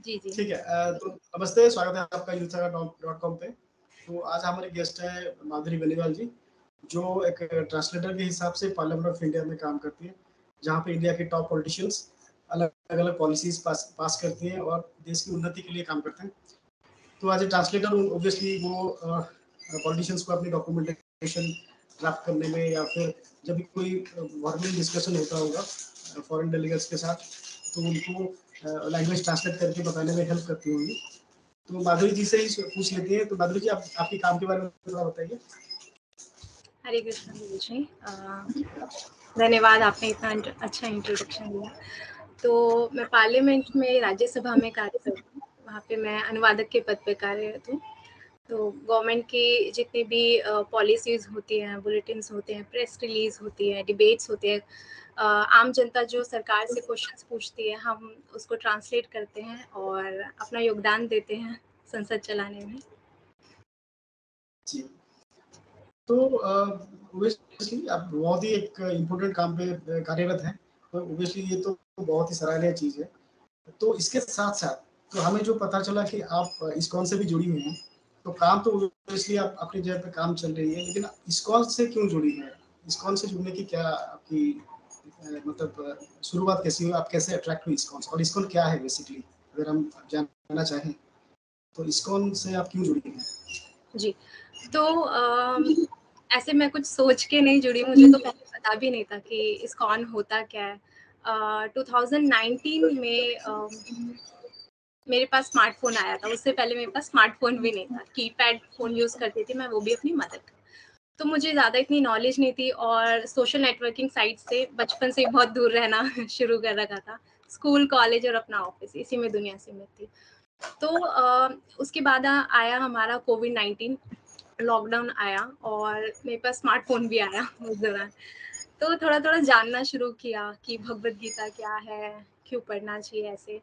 जी, जी। ठीक है। तो नमस्ते, स्वागत है आपका यूथागा.com पे। तो आज हमारे गेस्ट है माधुरी बेनीवाल जी, जो एक ट्रांसलेटर के हिसाब से पार्लियामेंट ऑफ इंडिया में काम करती है, जहाँ पे इंडिया के टॉप पॉलिटिशियंस अलग-अलग पॉलिसीज पास करती हैं और देश की उन्नति के लिए काम करते हैं। तो एज ए ट्रांसलेटर ऑब्वियसली वो पॉलिटिशियंस को अपनी डॉक्यूमेंटेशन ड्राफ्ट करने में या फिर जब भी कोई गवर्नमेंट डिस्कशन होता होगा फॉरेन डेलीगेट्स के साथ, तो उनको लैंग्वेज ट्रांसलेट करके बताने में हेल्प करती होंगी। तो माधुरी जी से ही पूछ लेते हैं। तो माधुरी जी, आप आपके काम के बारे में थोड़ा बताइए। हरे कृष्ण गुरु जी। धन्यवाद, आपने इतना अच्छा इंट्रोडक्शन दिया। तो मैं पार्लियामेंट में राज्यसभा में कार्यरत हूँ। वहाँ पे मैं अनुवादक के पद पे कार्यरत हूँ। तो गवर्नमेंट की जितनी भी पॉलिसीज़ होती हैं, बुलेटिन्स होते हैं, प्रेस रिलीज़ होती है, डिबेट्स होते हैं, आम जनता जो सरकार से क्वेश्चंस पूछती है, हम उसको ट्रांसलेट करते हैं और अपना योगदान देते हैं संसद चलाने में। जी। तो ऑब्वियसली आप बहुत ही एक इम्पोर्टेंट काम पे कार्यरत हैं। तो ऑब्वियसली ये तो बहुत ही सराहनीय चीज़ है। तो इसके साथ-साथ तो हमें जो पता चला कि आप इस्कॉन से भी जुड़ी हुई हैं। तो काम तो ऑब्वियसली आप अपनी जगह पे काम चल रही है, लेकिन इस्कॉन से क्यों जुड़ी हैं? इस्कॉन से जुड़ने की क्या आपकी मतलब शुरुआत कैसी हुई? आप कैसे अट्रैक्ट हुई इस्कॉन से? और इस्कॉन क्या है बेसिकली? अगर हम जानना चाहें, तो इस्कॉन से आप क्यों जुड़ी हैं? जी, तो ऐसे मैं कुछ सोच के नहीं जुड़ी, मुझे तो पहले पता भी नहीं था कि इस्कॉन होता क्या है। 2019 में मेरे पास स्मार्टफ़ोन आया था, उससे पहले मेरे पास स्मार्टफ़ोन भी नहीं था, कीपैड फ़ोन यूज़ करती थी मैं, वो भी अपनी मदर का। तो मुझे ज़्यादा इतनी नॉलेज नहीं थी और सोशल नेटवर्किंग साइट से बचपन से ही बहुत दूर रहना शुरू कर रखा था। स्कूल, कॉलेज और अपना ऑफ़िस, इसी में दुनिया सीमित थी। तो उसके बाद आया हमारा कोविड-19, लॉकडाउन आया और मेरे पास स्मार्टफ़ोन भी आया उस दौरान। तो थोड़ा-थोड़ा जानना शुरू किया कि भगवद गीता क्या है, क्यों पढ़ना चाहिए ऐसे।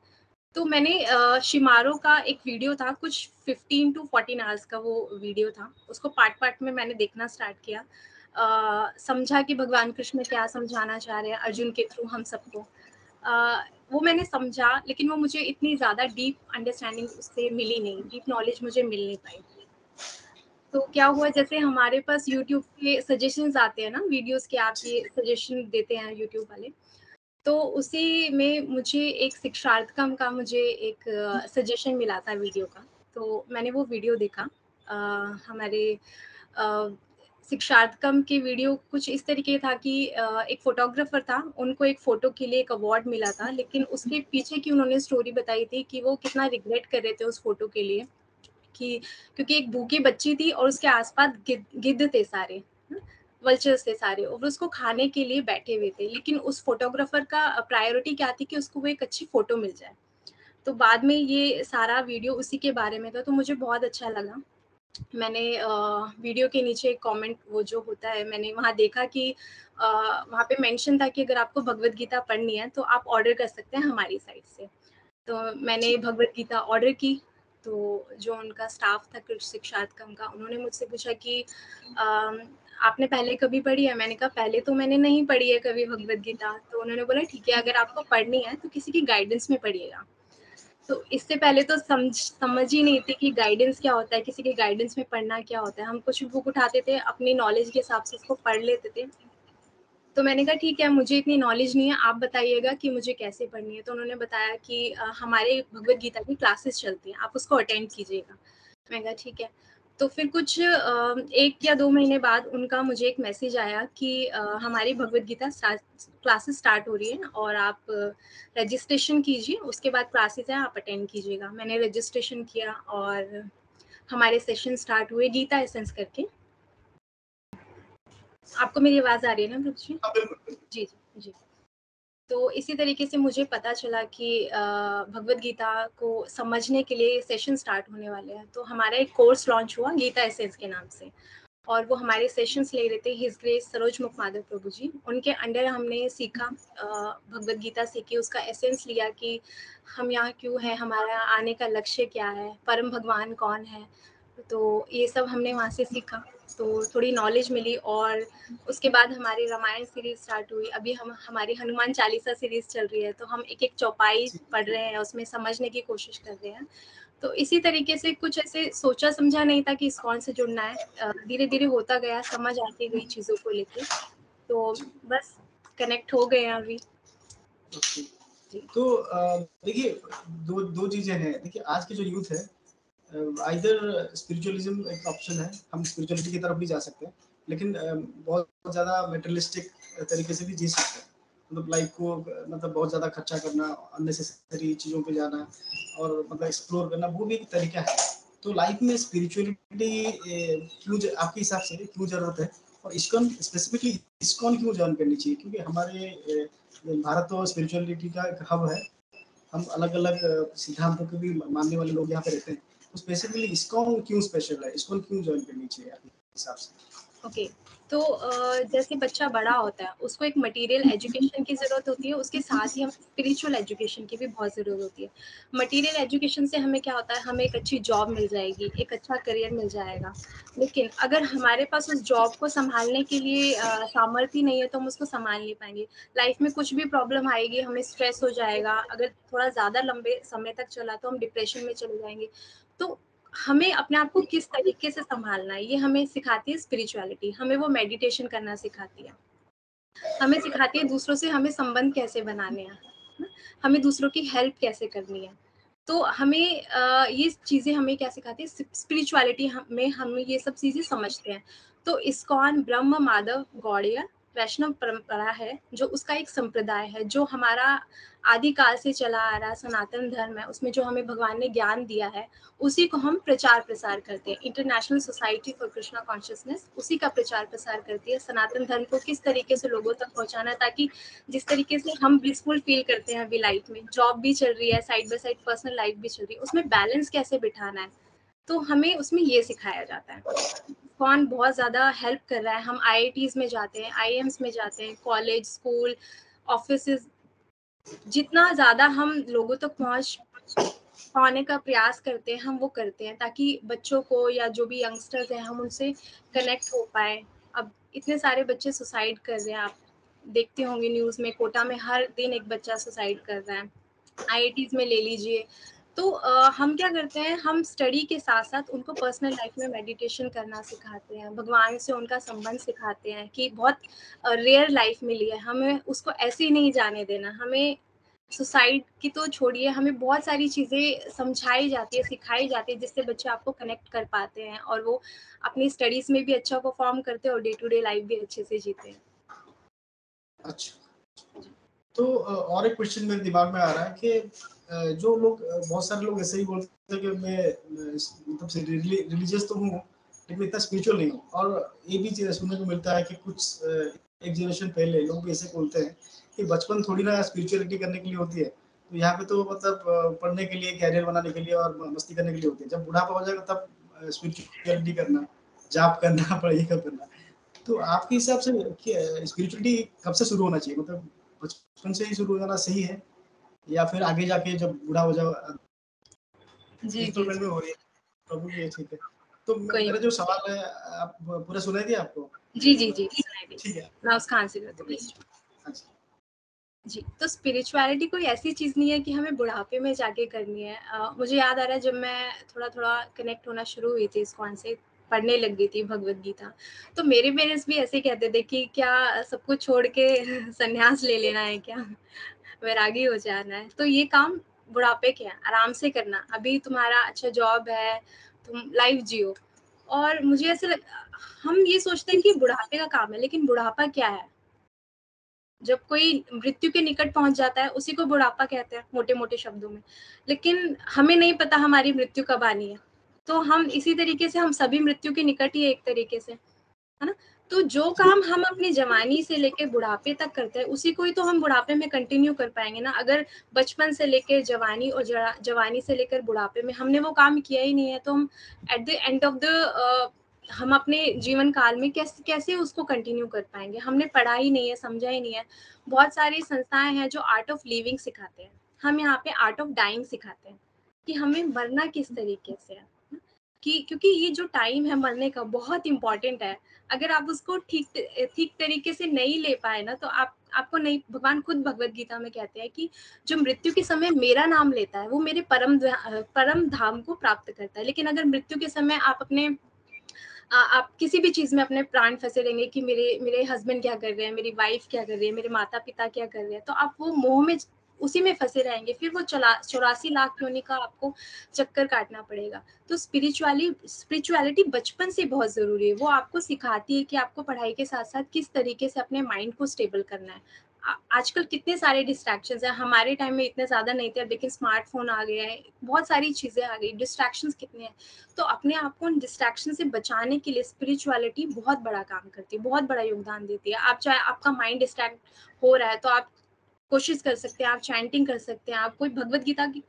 तो मैंने शिमारो का एक वीडियो था, कुछ 15 टू 14 आवर्स का वो वीडियो था। उसको पार्ट-पार्ट में मैंने देखना स्टार्ट किया। समझा कि भगवान कृष्ण क्या समझाना चाह रहे हैं अर्जुन के थ्रू हम सबको। वो मैंने समझा, लेकिन वो मुझे इतनी ज़्यादा डीप अंडरस्टैंडिंग उससे मिली नहीं, डीप नॉलेज मुझे मिल नहीं पाई। तो क्या हुआ, जैसे हमारे पास यूट्यूब के सजेशंस आते हैं ना, वीडियोज़ के आप ये सजेशन देते हैं यूट्यूब वाले। तो उसी में मुझे एक शिक्षार्थकम का मुझे एक सजेशन मिला था वीडियो का, तो मैंने वो वीडियो देखा। हमारे अ, शिक्षार्थकम के वीडियो कुछ इस तरीके था कि एक फ़ोटोग्राफ़र था, उनको एक फ़ोटो के लिए एक अवार्ड मिला था, लेकिन उसके पीछे की उन्होंने स्टोरी बताई थी कि वो कितना रिग्रेट कर रहे थे उस फ़ोटो के लिए, कि क्योंकि एक भूखी बच्ची थी और उसके आस-पास गिद्ध थे सारे, वल्चर्स थे सारे और वो उसको खाने के लिए बैठे हुए थे। लेकिन उस फ़ोटोग्राफ़र का प्रायोरिटी क्या थी कि उसको वो एक अच्छी फ़ोटो मिल जाए। तो बाद में ये सारा वीडियो उसी के बारे में था, तो मुझे बहुत अच्छा लगा। मैंने वीडियो के नीचे कमेंट वो जो होता है, मैंने वहाँ देखा कि वहाँ पे मेंशन था कि अगर आपको भगवद गीता पढ़नी है, तो आप ऑर्डर कर सकते हैं हमारी साइट से। तो मैंने भगवद गीता ऑर्डर की, तो जो उनका स्टाफ था कृषि शिक्षार्थकम का, उन्होंने मुझसे पूछा कि आपने पहले कभी पढ़ी है? मैंने कहा पहले तो मैंने नहीं पढ़ी है कभी भगवद गीता। तो उन्होंने बोला ठीक है, अगर आपको पढ़नी है तो किसी की गाइडेंस में पढ़िएगा। तो इससे पहले तो समझ ही नहीं थी कि गाइडेंस क्या होता है, किसी के गाइडेंस में पढ़ना क्या होता है। हम कुछ बुक उठाते थे, अपनी नॉलेज के हिसाब से उसको पढ़ लेते थे। तो मैंने कहा ठीक है, मुझे इतनी नॉलेज नहीं है, आप बताइएगा कि मुझे कैसे पढ़नी है। तो उन्होंने बताया कि हमारे भगवद गीता की क्लासेस चलती हैं, आप उसको अटेंड कीजिएगा। मैंने कहा ठीक है। तो फिर कुछ 1 या 2 महीने बाद उनका मुझे एक मैसेज आया कि हमारी भगवद गीता क्लासेस स्टार्ट हो रही है और आप रजिस्ट्रेशन कीजिए, उसके बाद क्लासेस हैं, आप अटेंड कीजिएगा। मैंने रजिस्ट्रेशन किया और हमारे सेशन स्टार्ट हुए गीता एसेंस करके। आपको मेरी आवाज़ आ रही है ना प्रभु जी? हाँ, बिल्कुल। जी, जी, जी। तो इसी तरीके से मुझे पता चला कि भगवद गीता को समझने के लिए सेशन स्टार्ट होने वाले हैं। तो हमारा एक कोर्स लॉन्च हुआ गीता एसेंस के नाम से और वो हमारे सेशंस ले रहे थे हिज ग्रेस सरोज मुखमाधव प्रभु जी। उनके अंडर हमने सीखा, भगवद गीता सीखी, उसका एसेंस लिया कि हम यहाँ क्यों हैं, हमारा आने का लक्ष्य क्या है, परम भगवान कौन है। तो ये सब हमने वहाँ से सीखा तो थोड़ी नॉलेज मिली। और उसके बाद हमारी रामायण सीरीज स्टार्ट हुई, अभी हमारी हनुमान चालीसा सीरीज चल रही है, तो हम एक एक चौपाई पढ़ रहे हैं, उसमें समझने की कोशिश कर रहे हैं। तो इसी तरीके से कुछ ऐसे सोचा समझा नहीं था कि इस्कॉन से जुड़ना है, धीरे धीरे होता गया, समझ आती गई चीज़ों को लेके, तो बस कनेक्ट हो गए हैं अभी। तो देखिए दो चीजें हैं। देखिए आज की जो यूथ है, आइदर स्पिरिचुअलिज्म एक ऑप्शन है, हम स्पिरिचुअलिटी की तरफ भी जा सकते हैं, लेकिन बहुत ज़्यादा मेटेरियलिस्टिक तरीके से भी जी सकते हैं। मतलब लाइफ को मतलब बहुत ज़्यादा खर्चा करना, अननेसेसरी चीज़ों पे जाना और मतलब एक्सप्लोर करना, वो भी एक तरीका है। तो लाइफ में स्पिरिचुअलिटी क्यों आपके हिसाब से क्यों ज़रूरत है, और इस्कॉन स्पेसिफिकली इस्कॉन क्यों ज्वाइन करनी चाहिए? क्योंकि हमारे भारत तो स्पिरिचुअलिटी का एक हब है, हम अलग अलग सिद्धांतों के भी मानने वाले लोग यहाँ पे रहते हैं। तो स्पेसिफिकली इस्कॉन क्यों स्पेशल है, इस्कॉन क्यों ज्वाइन करनी चाहिए आपके हिसाब से? ओके, तो जैसे बच्चा बड़ा होता है, उसको एक मटेरियल एजुकेशन की ज़रूरत होती है, उसके साथ ही हमें स्पिरिचुअल एजुकेशन की भी बहुत ज़रूरत होती है। मटेरियल एजुकेशन से हमें क्या होता है, हमें एक अच्छी जॉब मिल जाएगी, एक अच्छा करियर मिल जाएगा, लेकिन अगर हमारे पास उस जॉब को संभालने के लिए सामर्थ्य नहीं है, तो हम उसको संभाल नहीं पाएंगे। लाइफ में कुछ भी प्रॉब्लम आएगी, हमें स्ट्रेस हो जाएगा, अगर थोड़ा ज़्यादा लंबे समय तक चला तो हम डिप्रेशन में चले जाएंगे। तो हमें अपने आप को किस तरीके से संभालना है, ये हमें सिखाती है स्पिरिचुअलिटी। हमें वो मेडिटेशन करना सिखाती है, हमें सिखाती है दूसरों से हमें संबंध कैसे बनाने हैं, हमें दूसरों की हेल्प कैसे करनी है। तो हमें ये चीज़ें हमें क्या सिखाती है, स्पिरिचुअलिटी में हम ये सब चीज़ें समझते हैं। तो इस्कॉन ब्रह्म माधव गौड़िया वैष्णव परंपरा है, जो उसका एक संप्रदाय है, जो हमारा आदिकाल से चला आ रहा सनातन धर्म है, उसमें जो हमें भगवान ने ज्ञान दिया है, उसी को हम प्रचार प्रसार करते हैं। International society for Krishna consciousness उसी का प्रचार प्रसार करती है। सनातन धर्म को किस तरीके से लोगों तक पहुंचाना, ताकि जिस तरीके से हम ब्लिसफुल फील करते हैं अभी लाइफ में, जॉब भी चल रही है, side by side personal life भी चल रही है, उसमें बैलेंस कैसे बिठाना है, तो हमें उसमें ये सिखाया जाता है। कौन बहुत ज़्यादा हेल्प कर रहा है, हम आईआईटीज़ में जाते हैं, आईएम्स में जाते हैं, कॉलेज, स्कूल, ऑफिसेज, जितना ज़्यादा हम लोगों तक पाने का प्रयास करते हैं, हम वो करते हैं, ताकि बच्चों को या जो भी यंगस्टर्स हैं, हम उनसे कनेक्ट हो पाए। अब इतने सारे बच्चे सुसाइड कर रहे हैं, आप देखते होंगे न्यूज़ में, कोटा में हर दिन एक बच्चा सुसाइड कर रहा है, आईआईटीज़ में ले लीजिए। तो हम क्या करते हैं, हम स्टडी के साथ-साथ उनको पर्सनल लाइफ में मेडिटेशन करना सिखाते हैं, भगवान से उनका संबंध सिखाते हैं कि बहुत रेयर लाइफ मिली है, हमें उसको ऐसे ही नहीं जाने देना। हमें सुसाइड की तो छोड़िए, हमें बहुत सारी चीज़ें समझाई जाती है, सिखाई जाती है, जिससे बच्चे आपको कनेक्ट कर पाते हैं और वो अपनी स्टडीज़ में भी अच्छा परफ़ॉर्म करते हैं और डे टू डे लाइफ भी अच्छे से जीते हैं। अच्छा, तो और एक क्वेश्चन मेरे दिमाग में आ रहा है कि जो लोग बहुत सारे लोग ऐसे ही बोलते हैं कि मैं मतलब से रिलीजियस तो हूँ, लेकिन इतना स्पिरिचुअल नहीं हूँ। और ये भी चीज़ सुनने को मिलता है कि कुछ एक जनरेशन पहले लोग भी ऐसे बोलते हैं कि बचपन थोड़ी ना स्पिरिचुअलिटी करने के लिए होती है। तो यहाँ पे तो मतलब पढ़ने के लिए, कैरियर बनाने के लिए और मस्ती करने के लिए होती है। जब बुढ़ापा हो जाएगा तब स्पिरिचुअलिटी करना, जाप करना, पढ़ाई करना। तो आपके हिसाब से स्पिरिचुअलिटी कब से शुरू होना चाहिए? मतलब बचपन से ही शुरू हो जाना सही है, या फिर आगे जाके जब बूढ़ा हो जाओ जी, जी, इंस्टॉलमेंट में जी। हो रही है, प्रभु की ये ठीक है। तो कोई मेरा जो सवाल है, आप पूरा सुनाई दिया आपको? जी, जी, जी, सुनाई दी। ठीक है। मैं उसका आंसर करती हूँ। अच्छा। जी, तो स्पिरिचुअलिटी कोई ऐसी चीज़ नहीं है कि हमें बुढ़ापे में जाके करनी है। मुझे याद आ रहा है, जब मैं थोड़ा-थोड़ा कनेक्ट होना शुरू हुई थी इस्कॉन से, पढ़ने लग गई थी भगवद गीता, तो मेरे पेरेंट्स भी ऐसे ही कहते थे कि क्या सब कुछ छोड़ के संन्यास ले लेना है क्या? वैरागी हो जाना है। तो ये काम बुढ़ापे के हैं, आराम से करना। अभी तुम्हारा अच्छा जॉब है, तुम लाइफ जियो। और मुझे ऐसे हम ये सोचते हैं कि बुढ़ापे का काम है, लेकिन बुढ़ापा क्या है? जब कोई मृत्यु के निकट पहुंच जाता है, उसी को बुढ़ापा कहते हैं, मोटे-मोटे शब्दों में। लेकिन हमें नहीं पता हमारी मृत्यु कब आनी है। तो हम इसी तरीके से, हम सभी मृत्यु के निकट ही एक तरीके से, है ना? तो जो काम हम अपनी जवानी से लेके बुढ़ापे तक करते हैं, उसी को ही तो हम बुढ़ापे में कंटिन्यू कर पाएँगे ना। अगर बचपन से लेके जवानी और जवानी से लेकर बुढ़ापे में हमने वो काम किया ही नहीं है, तो हम at the end of the हम अपने जीवन काल में कैसे कैसे उसको कंटिन्यू कर पाएँगे? हमने पढ़ा ही नहीं है, समझा ही नहीं है। बहुत सारी संस्थाएँ हैं जो आर्ट ऑफ लिविंग सिखाते हैं। हम यहाँ पे आर्ट ऑफ डाइंग सिखाते हैं, कि हमें मरना किस तरीके से है। कि क्योंकि ये जो टाइम है मरने का बहुत इम्पोर्टेंट है। अगर आप उसको ठीक तरीके से नहीं ले पाए ना, तो आपको नहीं, भगवान खुद भगवत गीता में कहते हैं कि जो मृत्यु के समय मेरा नाम लेता है वो मेरे परम धाम को प्राप्त करता है। लेकिन अगर मृत्यु के समय आप अपने आप किसी भी चीज में अपने प्राण फंसे रहेंगे कि मेरे मेरे हस्बैंड क्या कर रहे हैं, मेरी वाइफ क्या कर रही है, मेरे माता पिता क्या कर रहे हैं, तो आप वो मोह में उसी में फंसे रहेंगे। फिर वो 84 लाख योनि का आपको चक्कर काटना पड़ेगा। तो स्पिरिचुअलिटी बचपन से बहुत जरूरी है। वो आपको सिखाती है कि आपको पढ़ाई के साथ साथ किस तरीके से अपने माइंड को स्टेबल करना है। आजकल कितने सारे डिस्ट्रैक्शंस हैं, हमारे टाइम में इतने ज्यादा नहीं थे, लेकिन स्मार्टफोन आ गया है, बहुत सारी चीजें आ गई, डिस्ट्रैक्शंस कितने हैं। तो अपने आप को उन डिस्ट्रैक्शन से बचाने के लिए स्पिरिचुअलिटी बहुत बड़ा काम करती है, बहुत बड़ा योगदान देती है। आप चाहे आपका माइंड डिस्ट्रैक्ट हो रहा है तो आप कोशिश कर सकते हैं, आप चैंटिंग कर सकते हैं, आप कोई भगवत गीता की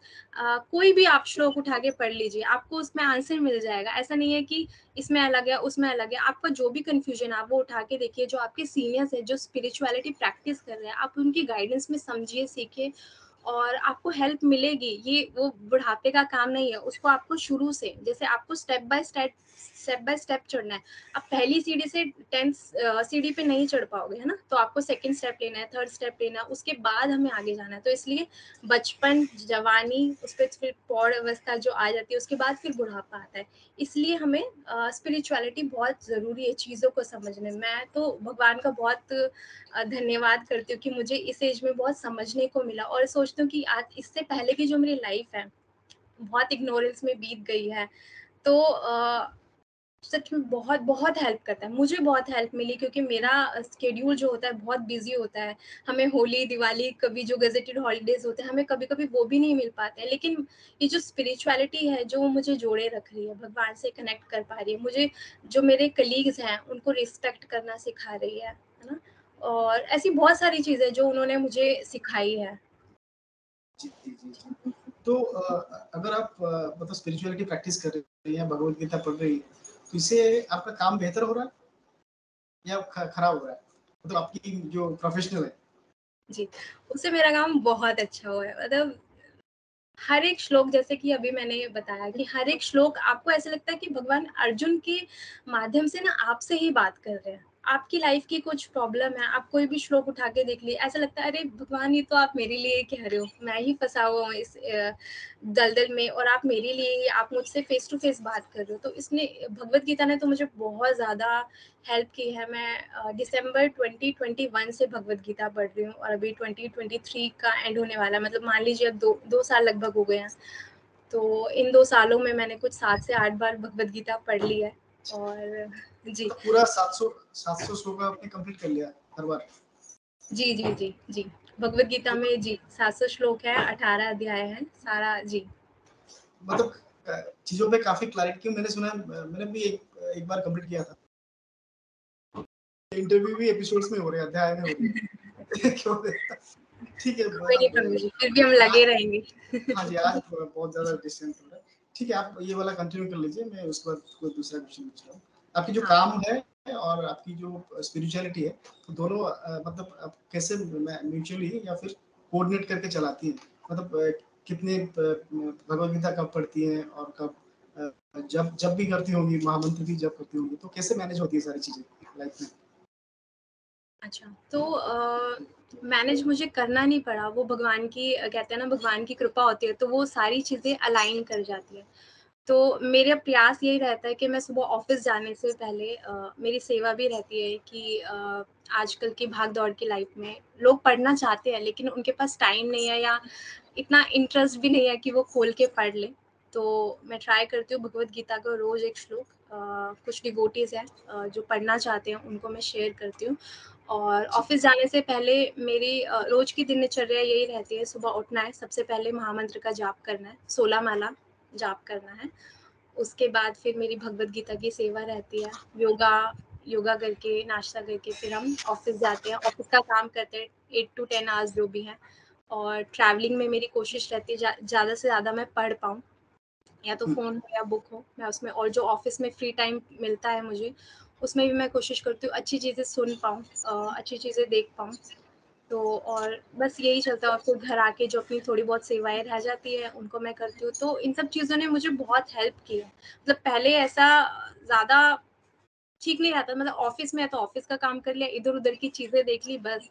कोई भी आप श्लोक उठा के पढ़ लीजिए, आपको उसमें आंसर मिल जाएगा। ऐसा नहीं है कि इसमें अलग है उसमें अलग है, आपका जो भी कंफ्यूजन है आप वो उठा के देखिए। जो आपके सीनियर्स है जो स्पिरिचुअलिटी प्रैक्टिस कर रहे हैं, आप उनकी गाइडेंस में समझिए, सीखिए और आपको हेल्प मिलेगी। ये वो बुढ़ापे का काम नहीं है, उसको आपको शुरू से, जैसे आपको स्टेप बाय स्टेप चढ़ना है। आप पहली सीढ़ी से 10th सीढ़ी पे नहीं चढ़ पाओगे, है ना, तो आपको सेकंड स्टेप लेना है, थर्ड स्टेप लेना है, उसके बाद हमें आगे जाना है। तो इसलिए बचपन, जवानी, उस पर फिर पौड़ अवस्था जो आ जाती है, उसके बाद फिर बुढ़ापा आता है। इसलिए हमें स्पिरिचुअलिटी बहुत जरूरी है चीजों को समझने में। मैं तो भगवान का बहुत धन्यवाद करती हूँ कि मुझे इस एज में बहुत समझने को मिला, और सोचती हूँ कि आज इससे पहले की जो मेरी लाइफ है बहुत इग्नोरेंस में बीत गई है। तो सच में बहुत बहुत हेल्प करता है, मुझे बहुत हेल्प मिली, क्योंकि मेरा स्केड्यूल जो होता है बहुत बिजी होता है। हमें होली, दिवाली, कभी जो गेजेटेड हॉलीडेज होते हैं, हमें कभी कभी वो भी नहीं मिल पाते हैं। लेकिन ये जो स्पिरिचुअलिटी है जो मुझे जोड़े रख रही है, भगवान से कनेक्ट कर पा रही है मुझे, जो मेरे कलीग्स हैं उनको रिस्पेक्ट करना सिखा रही है ना, और ऐसी बहुत सारी चीजें जो उन्होंने मुझे सिखाई है। जी, जी, जी, जी। तो अगर आप मतलब स्पिरिचुअलिटी प्रैक्टिस कर रही हैं, भगवत गीता पढ़ रही हैं, तो इससे आपका काम बेहतर हो रहा है या खराब हो रहा है? मतलब आपकी जो प्रोफेशनल है। जी, उससे मेरा काम बहुत अच्छा हुआ है। मतलब हर एक श्लोक, जैसे कि अभी मैंने बताया कि हर एक श्लोक आपको ऐसा लगता है कि भगवान अर्जुन के माध्यम से ना आपसे ही बात कर रहे हैं। आपकी लाइफ की कुछ प्रॉब्लम है, आप कोई भी श्लोक उठा के देख लिए, ऐसा लगता है अरे भगवान ये तो आप मेरे लिए कह रहे हो, मैं ही फंसा हुआ हूँ इस दलदल में, और आप मेरे लिए ही, आप मुझसे फेस टू फेस बात कर रहे हो। तो इसने, भगवत गीता ने तो मुझे बहुत ज्यादा हेल्प की है। मैं दिसंबर 2021 से भगवत गीता पढ़ रही हूँ, और अभी 2023 का एंड होने वाला है। मतलब मान लीजिए अब दो साल लगभग हो गए हैं। तो इन 2 सालों में मैंने कुछ 7 से 8 बार भगवत गीता पढ़ ली है। और जी तो पूरा 700 श्लोक आपने कंप्लीट कर लिया हर बार? जी जी जी जी, भगवत गीता तो में जी 700 श्लोक है, 18 अध्याय है सारा जी। मतलब चीज़ों पे काफ़ी क्लैरिटी, क्यों मैंने सुना है, मैंने भी एक बार कंप्लीट किया था। इंटरव्यू भी एपिसोड्स में हो रहे हैं, अध्याय में हो रही है। क्यों? ठीक है, कोई नहीं मतलब प्रभु जी, फिर भी हम लगे आज, रहेंगे। हाँ जी, आज बहुत ज़्यादा डिस्टेंस हो रहा है। ठीक है, आप ये वाला कंटिन्यू कर लीजिए, मैं उसके बाद कोई दूसरा क्वेश्चन पूछ रहा हूँ। आपकी जो हाँ, काम है और आपकी जो स्पिरिचुअलिटी है, तो दोनों मतलब आप कैसे म्यूचुअली या फिर कोऑर्डिनेट करके चलाती हैं? मतलब कितने भगवद गीता कब पढ़ती हैं और कब जब जब भी करती होंगी, महामंत्र भी जब करती होंगी, तो कैसे मैनेज होती है सारी चीज़ें लाइफ में? अच्छा, तो मैनेज मुझे करना नहीं पड़ा, वो भगवान की कहते हैं ना, भगवान की कृपा होती है, तो वो सारी चीज़ें अलाइन कर जाती है। तो मेरा प्रयास यही रहता है कि मैं सुबह ऑफिस जाने से पहले मेरी सेवा भी रहती है कि आजकल की भाग-दौड़ की लाइफ में लोग पढ़ना चाहते हैं, लेकिन उनके पास टाइम नहीं है या इतना इंटरेस्ट भी नहीं है कि वो खोल के पढ़ लें। तो मैं ट्राई करती हूँ भगवद गीता का रोज़ एक श्लोक, कुछ डिवोटीज़ हैं जो पढ़ना चाहते हैं उनको मैं शेयर करती हूँ। और जी। ऑफिस जाने से पहले मेरी रोज की दिनचर्या यही रहती है, सुबह उठना है, सबसे पहले महामंत्र का जाप करना है, 16 माला जाप करना है। उसके बाद फिर मेरी भगवत गीता की सेवा रहती है, योगा योगा करके, नाश्ता करके फिर हम ऑफिस जाते हैं, ऑफिस का काम करते हैं 8 टू 10 आवर्स जो भी है। और ट्रैवलिंग में मेरी कोशिश रहती है ज़्यादा से ज़्यादा मैं पढ़ पाऊँ, या तो हुँ, फ़ोन हो या बुक हो, मैं उसमें, और जो ऑफ़िस में फ्री टाइम मिलता है मुझे, उसमें भी मैं कोशिश करती हूँ अच्छी चीज़ें सुन पाऊँ, अच्छी चीज़ें देख पाऊँ। तो और बस यही चलता है और फिर घर आके जो अपनी थोड़ी बहुत सेवाएँ रह जाती है, उनको मैं करती हूँ। तो इन सब चीज़ों ने मुझे बहुत हेल्प की है। मतलब पहले ऐसा ज़्यादा ठीक नहीं रहता, मतलब ऑफ़िस में है तो ऑफ़िस का काम कर लिया, इधर-उधर की चीज़ें देख ली बस,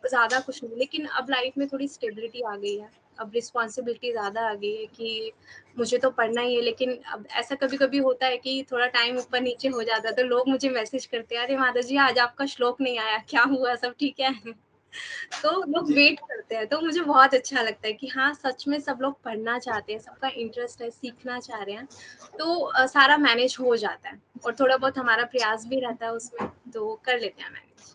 ज़्यादा कुछ नहीं। लेकिन अब लाइफ़ में थोड़ी स्टेबिलिटी आ गई है, अब रिस्पॉन्सिबिलिटी ज़्यादा आ गई है कि मुझे तो पढ़ना ही है, लेकिन अब ऐसा कभी-कभी होता है कि थोड़ा टाइम ऊपर-नीचे हो जाता है, तो लोग मुझे मैसेज करते हैं, "अरे माता जी, आज आपका श्लोक नहीं आया, क्या हुआ? सब ठीक है?" तो लोग जी। वेट करते हैं, तो मुझे बहुत अच्छा लगता है कि हाँ, सच में सब लोग पढ़ना चाहते हैं, सबका इंटरेस्ट है, सीखना चाह रहे हैं, तो सारा मैनेज हो जाता है और थोड़ा बहुत हमारा प्रयास भी रहता है उसमें, तो कर लेते हैं मैनेज।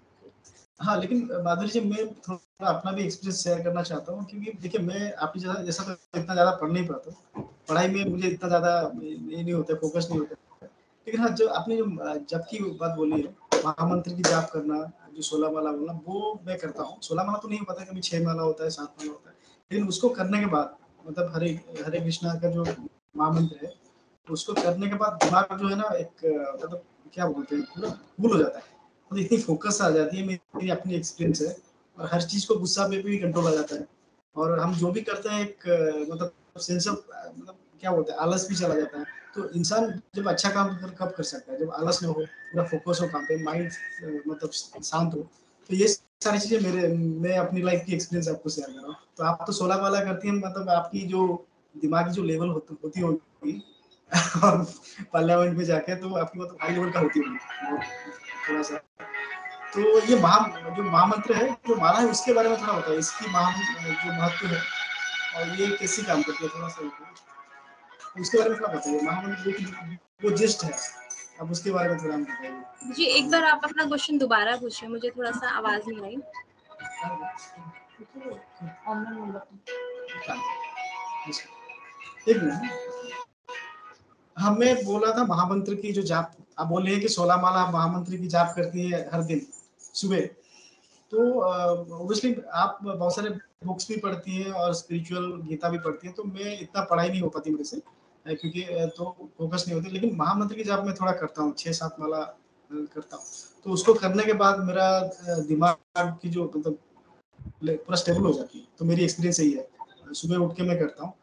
हाँ, लेकिन माधुरी जी, मैं थोड़ा अपना भी एक्सपीरियंस शेयर करना चाहता हूँ, क्योंकि देखिए मैं आपकी जैसा जैसा तो इतना ज़्यादा पढ़ नहीं पाता हूँ। पढ़ाई में मुझे इतना ज़्यादा ये नहीं होता है, फ़ोकस नहीं होता है। लेकिन हाँ, जो आपने जो जप की बात बोली है, महामंत्र की जाप करना, जो 16 माला बोलना, वो मैं करता हूँ। 16 माला तो नहीं पता, कभी 6 माला होता है, 7 माला होता है। लेकिन उसको करने के बाद मतलब हरे हरे कृष्णा का जो महामंत्र है, उसको करने के बाद दिमाग जो है ना, एक मतलब क्या बोलते हैं, पूरा कूल हो जाता है। मतलब इतनी फ़ोकस आ जाती है, मेरी अपनी एक्सपीरियंस है। और हर चीज़ को गुस्सा पे भी कंट्रोल आ जाता है। और हम जो भी करते हैं, एक मतलब सेंस ऑफ मतलब क्या बोलते हैं, आलस भी चला जाता है। तो इंसान जब अच्छा काम कब कर सकता है, जब आलस ना हो, पूरा फोकस हो काम पे, माइंड मतलब शांत हो। तो ये सारी चीजें मैं अपनी लाइफ की एक्सपीरियंस आपको शेयर कर रहा हूँ। तो आप तो 16 वाला करती हैं, मतलब आपकी जो दिमागी जो लेवल होती होगी और पार्लियामेंट में जाके, तो आपकी मतलब हाई लेवल का होती होगी थोड़ा सा। तो ये जो महामंत्र है, जो माला है, उसके बारे में थोड़ा बताइए, इसकी जो महत्व है और ये कैसे काम करती है, थोड़ा सा उसके बारे में थोड़ा बताइए। महामंत्र वो जिस्ट है, अब उसके बारे में थोड़ा हम बताइए। जी, एक बार आप अपना क्वेश्चन दोबारा पूछिए, मुझे थोड़ा-सा आवाज़ नहीं आई। एक मिनट। हाँ, मैं बोल रहा था महामंत्र की जो जाप, आप बोल रहे हैं कि 16 माला महामंत्र की जाप करती है हर दिन सुबह। तो ऑब्वियसली आप बहुत सारे बुक्स भी पढ़ती हैं और स्पिरिचुअल गीता भी पढ़ती हैं, तो मैं इतना पढ़ाई नहीं हो पाती मेरे से, क्योंकि तो फोकस नहीं होती। लेकिन महामंत्र की जाप मैं थोड़ा करता हूँ, 6-7 माला करता हूँ। तो उसको करने के बाद मेरा दिमाग की जो मतलब पूरा स्टेबल हो जाती है। तो मेरी एक्सपीरियंस यही है, सुबह उठ के मैं करता हूँ।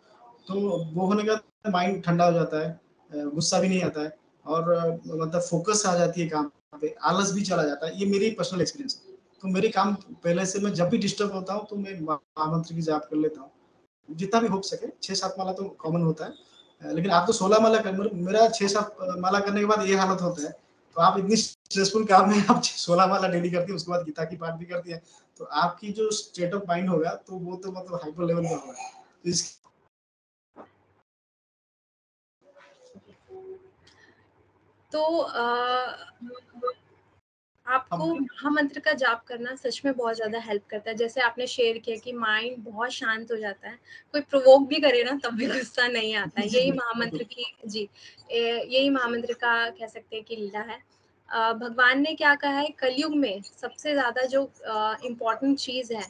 तो वो होने के बाद माइंड ठंडा हो जाता है, गुस्सा भी नहीं आता है, और मतलब फोकस आ जाती है काम पे, आलस भी चला जाता है। ये मेरी पर्सनल एक्सपीरियंस है। तो मेरी काम पहले से, मैं जब भी डिस्टर्ब होता हूँ तो मैं महामंत्र की जाप कर लेता हूँ, जितना भी हो सके। 6-7 माला तो कॉमन होता है, लेकिन आप तो 16 माला कर, मेरा 6-7 माला करने के बाद ये हालत होता है। तो आप इतनी स्ट्रेसफुल काम में आप 16 माला डेली करती है, उसके बाद गीता की पाठ भी करती है, तो आपकी जो स्टेट ऑफ माइंड होगा, तो वो तो मतलब हाइपर लेवल का होगा। तो इस तो आपको हम महामंत्र का जाप करना सच में बहुत ज़्यादा हेल्प करता है। जैसे आपने शेयर किया कि माइंड बहुत शांत हो जाता है। कोई प्रोवोक भी करे ना तब भी गुस्सा नहीं आता है। जी, यही बिल्कुल। महामंत्र की जी यही महामंत्र का कह सकते हैं कि लीला है। भगवान ने क्या कहा है, कलयुग में सबसे ज़्यादा जो इम्पोर्टेंट चीज़ है,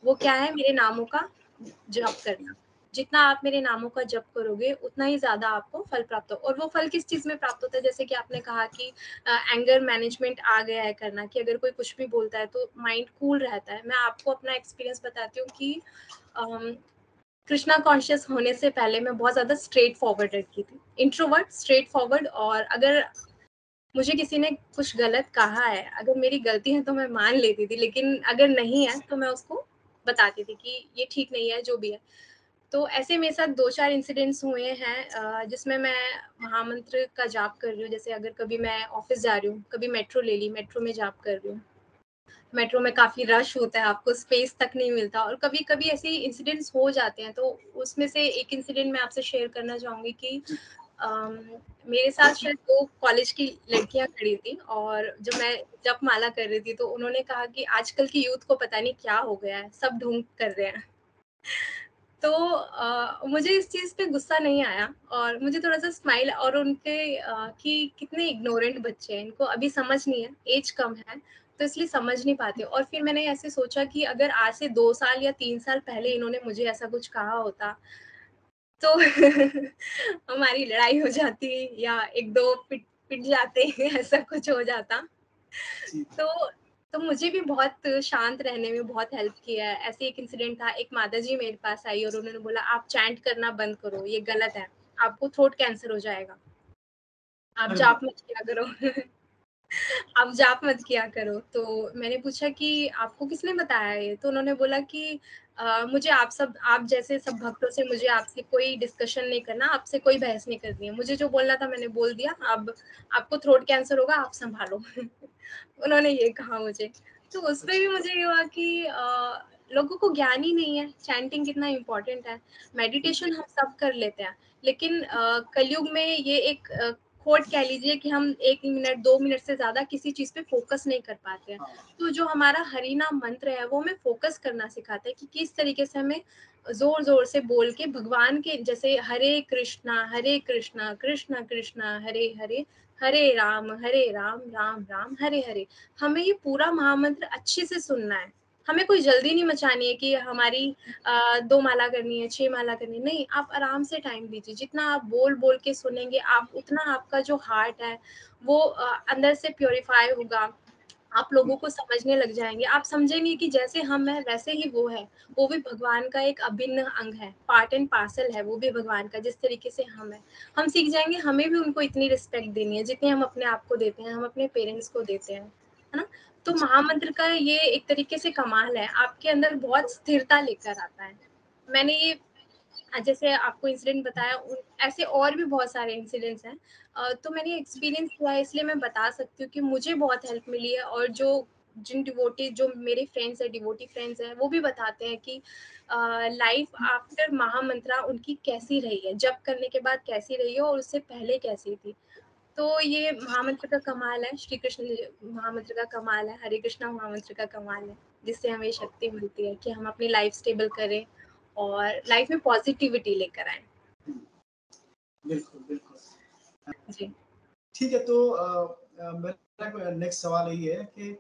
वो क्या है, मेरे नामों का जप करना। जितना आप मेरे नामों का जप करोगे, उतना ही ज़्यादा आपको फल प्राप्त हो। और वो फल किस चीज़ में प्राप्त होता है? जैसे कि आपने कहा कि एंगर मैनेजमेंट आ गया है करना, कि अगर कोई कुछ भी बोलता है तो माइंड कूल रहता है। मैं आपको अपना एक्सपीरियंस बताती हूँ कि अम, कृष्णा कॉन्शियस होने से पहले मैं बहुत ज़्यादा स्ट्रेट फॉरवर्ड लड़की थी। इंट्रोवर्ट, स्ट्रेट फॉरवर्ड, और अगर मुझे किसी ने कुछ गलत कहा है, अगर मेरी गलती है तो मैं मान लेती थी, लेकिन अगर नहीं है तो मैं उसको बताती थी कि ये ठीक नहीं है, जो भी है। तो ऐसे मेरे साथ 2-4 इंसिडेंट्स हुए हैं जिसमें मैं महामंत्र का जाप कर रही हूँ। जैसे अगर कभी मैं ऑफ़िस जा रही हूँ, कभी मेट्रो ले ली, मेट्रो में जाप कर रही हूँ। मेट्रो में काफ़ी रश होता है, आपको स्पेस तक नहीं मिलता, और कभी-कभी ऐसे इंसिडेंट्स हो जाते हैं। तो उसमें से एक इंसिडेंट मैं आपसे शेयर करना चाहूँगी कि अम, मेरे साथ शायद 2 कॉलेज की लड़कियाँ खड़ी थी, और जब मैं जपमाला कर रही थी तो उन्होंने कहा कि आजकल की यूथ को पता नहीं क्या हो गया है, सब ढोंग कर रहे हैं। तो मुझे इस चीज़ पे गुस्सा नहीं आया, और मुझे थोड़ा-सा स्माइल, और उनके कि कितने इग्नोरेंट बच्चे हैं, इनको अभी समझ नहीं है, एज कम है, तो इसलिए समझ नहीं पाते। और फिर मैंने ऐसे सोचा कि अगर आज से 2 साल या 3 साल पहले इन्होंने मुझे ऐसा कुछ कहा होता, तो हमारी लड़ाई हो जाती, या 1-2 पिट पिट जाते, ऐसा कुछ हो जाता। जी। तो तो मुझे भी बहुत शांत रहने में बहुत हेल्प किया है। ऐसे एक इंसिडेंट था, एक माता जी मेरे पास आई और उन्होंने बोला, आप चैंट करना बंद करो, ये गलत है, आपको थ्रोट कैंसर हो जाएगा, आप अरे जाप बाप मत किया करो। आप जाप मत किया करो। तो मैंने पूछा कि आपको किसने बताया ये? तो उन्होंने बोला कि मुझे आप जैसे सब भक्तों से मुझे आपसे कोई डिस्कशन नहीं करना, आपसे कोई बहस नहीं करनी है। मुझे जो बोलना था मैंने बोल दिया, अब आपको थ्रोट कैंसर होगा, आप सँभालो। उन्होंने ये कहा मुझे। तो उसपे भी मुझे ये हुआ कि लोगों को ज्ञान ही नहीं है, चैंटिंग कितना इम्पोर्टेंट है। मेडिटेशन हम सब कर लेते हैं, लेकिन कलयुग में ये एक खोट कह लीजिए कि हम 1 मिनट 2 मिनट से ज़्यादा किसी चीज़ पे फ़ोकस नहीं कर पाते हैं। तो जो हमारा हरि नाम मंत्र है वो हमें फ़ोकस करना सिखाता है कि किस तरीके से हमें ज़ोर-ज़ोर से बोल के भगवान के जैसे हरे कृष्णा कृष्ण कृष्ण हरे हरे, हरे राम राम राम हरे हरे। हमें ये पूरा महामंत्र अच्छे से सुनना है। हमें कोई जल्दी नहीं मचानी है कि हमारी 2 माला करनी है, 6 माला करनी है, नहीं, आप आराम से टाइम दीजिए। जितना आप बोल-बोल के सुनेंगे, आप उतना आपका जो हार्ट है, वो अंदर से प्यूरिफाई होगा। आप लोगों को समझने लग जाएँगे। आप समझेंगे कि जैसे हम हैं, वैसे ही वो है। वो भी भगवान का एक अभिन्न अंग है, पार्ट एंड पार्सल है वो भी भगवान का, जिस तरीके से हम हैं। हम सीख जाएँगे हमें भी उनको इतनी रिस्पेक्ट देनी है, जितनी हम अपने आप को देते हैं, हम अपने पेरेंट्स को देते हैं। है ना? तो महामंत्र का ये एक तरीके से कमाल है, आपके अंदर बहुत स्थिरता लेकर आता है। मैंने ये जैसे आपको इंसिडेंट बताया, ऐसे और भी बहुत सारे इंसिडेंट्स हैं। तो मैंने एक्सपीरियंस किया है, इसलिए मैं बता सकती हूँ कि मुझे बहुत हेल्प मिली है। और जिन डिवोटी जो मेरे फ्रेंड्स हैं, डिवोटी फ्रेंड्स हैं, वो भी बताते हैं कि लाइफ आफ्टर महामंत्रा उनकी कैसी रही है, जप करने के बाद कैसी रही है और उससे पहले कैसी थी। तो ये महामंत्र का कमाल है, श्री कृष्ण महामंत्र का कमाल है, हरे कृष्णा महामंत्र का कमाल है, जिससे हमें शक्ति मिलती है कि हम अपनी लाइफ स्टेबल करें और लाइफ में पॉजिटिविटी लेकर आए। बिल्कुल बिल्कुल। जी। ठीक है, तो मेरा नेक्स्ट सवाल यही है कि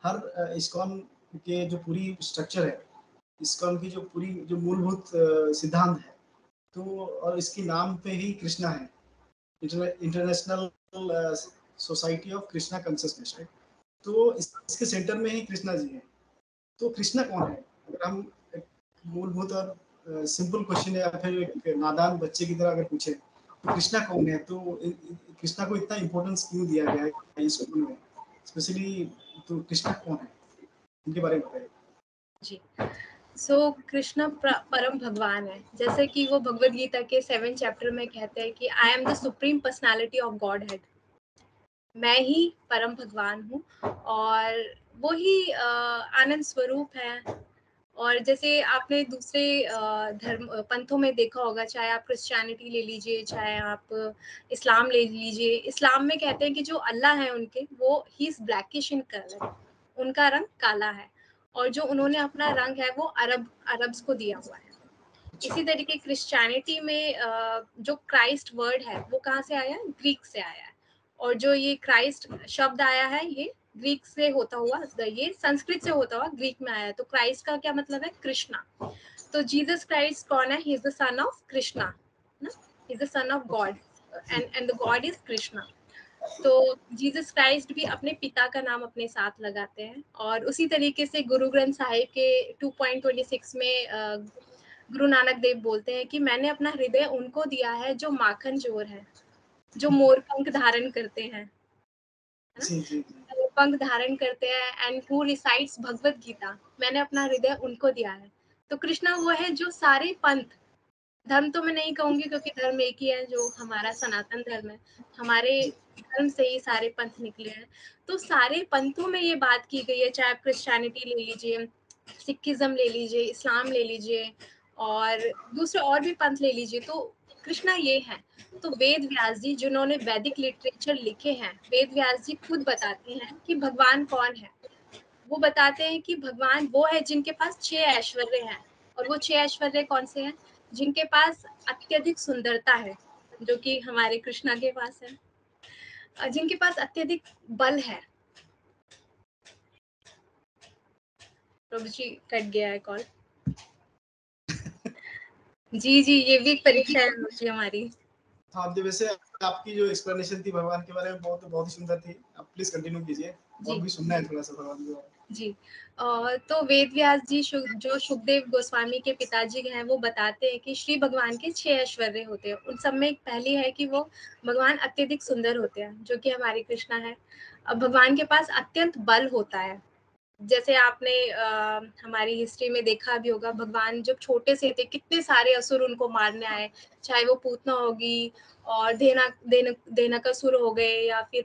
हर इस्कॉन के जो पूरी स्ट्रक्चर है, इस्कॉन की जो पूरी जो मूलभूत सिद्धांत है, तो और इसके नाम पे ही कृष्णा है, international society of Krishna consciousness, right? तो इसके सेंटर में ही कृष्णा जी हैं। तो कृष्णा कौन है? अगर हम एक मूलभूत और सिंपल क्वेश्चन है, या फिर एक नादान बच्चे की तरह अगर पूछे तो कृष्णा कौन है, तो कृष्णा को इतना इम्पोर्टेंस क्यों दिया गया है इस स्कूल में स्पेशली? तो कृष्णा कौन है, इनके बारे में बताइए। जी। सो कृष्ण परम भगवान है, जैसे कि वो भगवत गीता के 7 चैप्टर में कहते हैं कि आई am the supreme personality of God head. मैं ही परम भगवान हूँ और वो ही आनंद स्वरूप है। और जैसे आपने दूसरे धर्म पंथों में देखा होगा, चाहे आप क्रिश्चियनिटी ले लीजिए, चाहे आप इस्लाम ले लीजिए। इस्लाम में कहते हैं कि जो अल्लाह है उनके, वो he is blackish in colour, उनका रंग काला है। और जो उन्होंने अपना रंग है वो अरब्स को दिया हुआ है। इसी तरीके क्रिश्चियनिटी में जो क्राइस्ट वर्ड है वो कहाँ से आया है? ग्रीक से आया है। और जो ये क्राइस्ट शब्द आया है, ये ग्रीक से होता हुआ, ये संस्कृत से होता हुआ ग्रीक में आया है। तो क्राइस्ट का क्या मतलब है? कृष्णा। तो जीसस क्राइस्ट कौन है? He is the son of Krishna, ना, he is the son of God, and the God is Krishna. तो जीसस क्राइस्ट भी अपने पिता का नाम अपने साथ लगाते हैं। और उसी तरीके से गुरु ग्रंथ साहिब के 2.26 में गुरु नानक देव बोलते हैं कि मैंने अपना हृदय उनको दिया है जो माखन चोर है, जो मोर पंख धारण करते हैं, है ना? जी जी जी। मोर पंख धारण करते हैं and who recites Bhagavad Gita, मैंने अपना हृदय उनको दिया है। तो कृष्णा वो है जो सारे पंथ, धर्म तो मैं नहीं कहूंगी क्योंकि धर्म एक ही है जो हमारा सनातन धर्म है, हमारे धर्म से ही सारे पंथ निकले हैं। तो सारे पंथों में ये बात की गई है, चाहे आप क्रिश्चियनिटी ले लीजिए, सिखिज्म ले लीजिए, इस्लाम ले लीजिए और दूसरे और भी पंथ ले लीजिए, तो कृष्णा ये है। तो वेद व्यास जी जिन्होंने वैदिक लिटरेचर लिखे हैं, वेद व्यास जी खुद बताते हैं कि भगवान कौन है। वो बताते हैं कि भगवान वो है जिनके पास 6 ऐश्वर्य हैं। और वो 6 ऐश्वर्य कौन से हैं? जिनके पास अत्यधिक सुंदरता है, जो कि हमारे कृष्णा के पास है। जिनके पास अत्यधिक बल है। प्रभु जी कट गया है कॉल। जी जी, ये भी एक परीक्षा है मुझे हमारी। हाँ, जो वैसे आपकी जो एक्सप्लेनेशन थी भगवान के बारे में बहुत बहुत ही सुंदर थी। आप प्लीज कंटिन्यू कीजिए, और जी भी सुनना है थोड़ा सा भगवान के बारे जी। तो वेद व्यास जी जो सुखदेव गोस्वामी के पिताजी हैं, वो बताते हैं कि श्री भगवान के 6 ऐश्वर्य होते हैं। उन सब में एक पहली है कि वो भगवान अत्यधिक सुंदर होते हैं, जो कि हमारे कृष्णा है। अब भगवान के पास अत्यंत बल होता है। जैसे आपने हमारी हिस्ट्री में देखा भी होगा, भगवान जब छोटे से थे कितने सारे असुर उनको मारने आए, चाहे वो पूतना होगी और धेनुकासुर हो गए या फिर